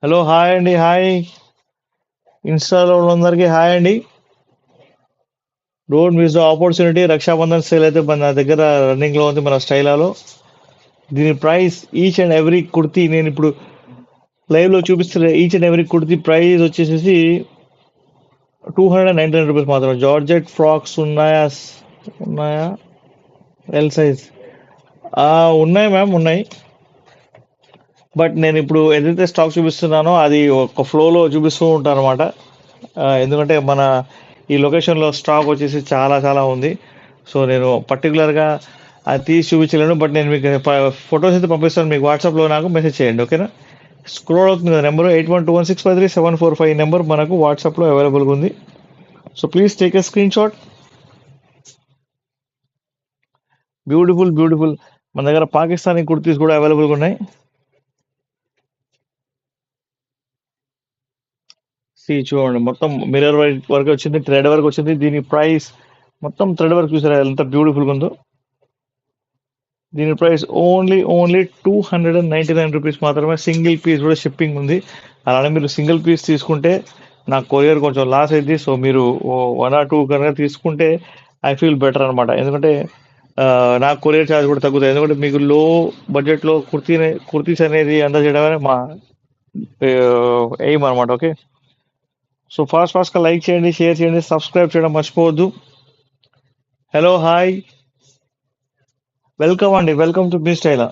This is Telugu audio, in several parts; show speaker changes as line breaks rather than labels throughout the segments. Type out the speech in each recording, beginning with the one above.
హలో హాయ్ అండి హాయ్. ఇన్స్టాలో ఉన్నందరికీ హాయ్ అండి. Don't miss the opportunity. Rakshabandhan sale అయితే మన దగ్గర రన్నింగ్ లో ఉంది మన స్టైలాలో. దీని price each and every kurti నేను ఇప్పుడు లైవ్ లో చూపిస్తున్న each and every kurti price వచ్చేసేసి ₹299 మాత్రమే. జార్జెట్ ఫ్రాక్స్ ఉన్నాయా ఎల్ సైజ్ ఉన్నాయి మ్యామ్ ఉన్నాయి. బట్ నేను ఇప్పుడు ఏదైతే స్టాక్ చూపిస్తున్నానో అది ఒక ఫ్లోలో చూపిస్తూ ఉంటాను అనమాట. ఎందుకంటే మన ఈ లొకేషన్లో స్టాక్ వచ్చేసి చాలా చాలా ఉంది. సో నేను పర్టికులర్గా అది తీసి చూపించలేను. బట్ నేను మీకు ఫొటోస్ అయితే పంపిస్తాను. మీకు వాట్సాప్లో నాకు మెసేజ్ చేయండి, ఓకేనా? స్క్రోల్ అవుతుంది కదా నెంబర్ 8121653745 నెంబర్ మనకు వాట్సాప్లో అవైలబుల్గా ఉంది. So please take a screen shot. Beautiful beautiful. మన దగ్గర పాకిస్తానీ కుర్తీస్ కూడా అవైలబుల్గా ఉన్నాయి. చూడండి, మొత్తం మిర్రర్ వర్క్ వచ్చింది, థ్రెడ్ వర్క్ వచ్చింది. దీని ప్రైస్ మొత్తం థ్రెడ్ వర్క్ చూసారా ఎంత బ్యూటిఫుల్గా ఉందో. దీని ప్రైస్ ఓన్లీ ₹299 మాత్రమే. సింగిల్ పీస్ కూడా షిప్పింగ్ ఉంది. అలానే మీరు సింగిల్ పీస్ తీసుకుంటే నాకు కొరియర్ కొంచెం లాస్ అయింది. సో మీరు 1 or 2 కనుక తీసుకుంటే ఐ ఫీల్ బెటర్ అనమాట. ఎందుకంటే నాకు కొరియర్ ఛార్జ్ కూడా తగ్గుతుంది. ఎందుకంటే మీకు లో బడ్జెట్లో కుర్తీస్ అనేది అందజేయడమే మా ఎయిమ్ అనమాట. ఓకే, సో ఫాస్ట్గా లైక్ చేయండి, షేర్ చేయండి, సబ్స్క్రైబ్ చేయడం మర్చిపోవద్దు. హలో హాయ్, వెల్కమ్ అండి, వెల్కమ్ టు మీ స్టైలా.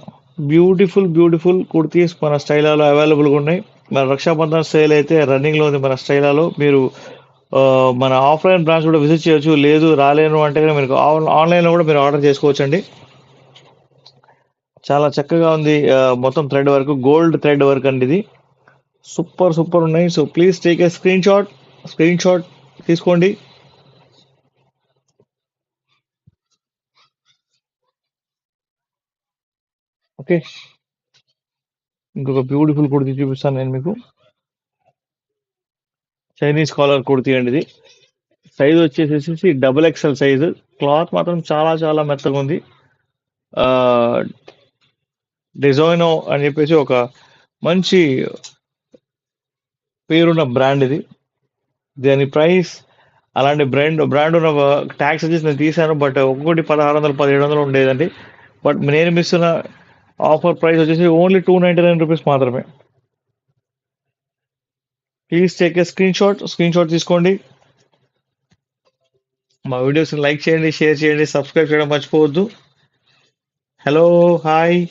బ్యూటిఫుల్ బ్యూటిఫుల్ కుర్తీస్ మన స్టైలాలో అవైలబుల్గా ఉన్నాయి. మన రక్షాబంధన్ సేల్ అయితే రన్నింగ్లో ఉంది మన స్టైలాలో. మీరు మన ఆఫ్లైన్ బ్రాంచ్ కూడా విజిట్ చేయొచ్చు. లేదు రాలేను అంటే కనుక మీరు ఆన్లైన్లో కూడా మీరు ఆర్డర్ చేసుకోవచ్చండి. చాలా చక్కగా ఉంది. మొత్తం thread work, gold thread work అండి ఇది. సూపర్ సూపర్ ఉన్నాయి. So please take a screen shot తీసుకోండి. ఓకే, ఇంకొక బ్యూటిఫుల్ కుర్తీ చూపిస్తాను నేను మీకు. చైనీస్ కాలర్ కుర్తీ అండి ఇది. సైజ్ వచ్చేసేసి XXL సైజు. క్లాత్ మాత్రం చాలా చాలా మెత్తగా ఉంది. డిజైనో అని చెప్పేసి ఒక మంచి పేరున్న బ్రాండ్ ఇది. దాని ప్రైస్ అలాంటి బ్రాండ్ ఉన్న ట్యాక్స్ వచ్చేసి నేను తీసాను. బట్ ఒక్కొక్కటి 1600 1700 ఉండేదండి. బట్ నేను మిస్తున్న ఆఫర్ ప్రైస్ వచ్చేసి ఓన్లీ ₹299 మాత్రమే. Please take a screen shot తీసుకోండి. మా వీడియోస్ లైక్ చేయండి, షేర్ చేయండి, సబ్స్క్రైబ్ చేయడం మర్చిపోవద్దు. Hello hi.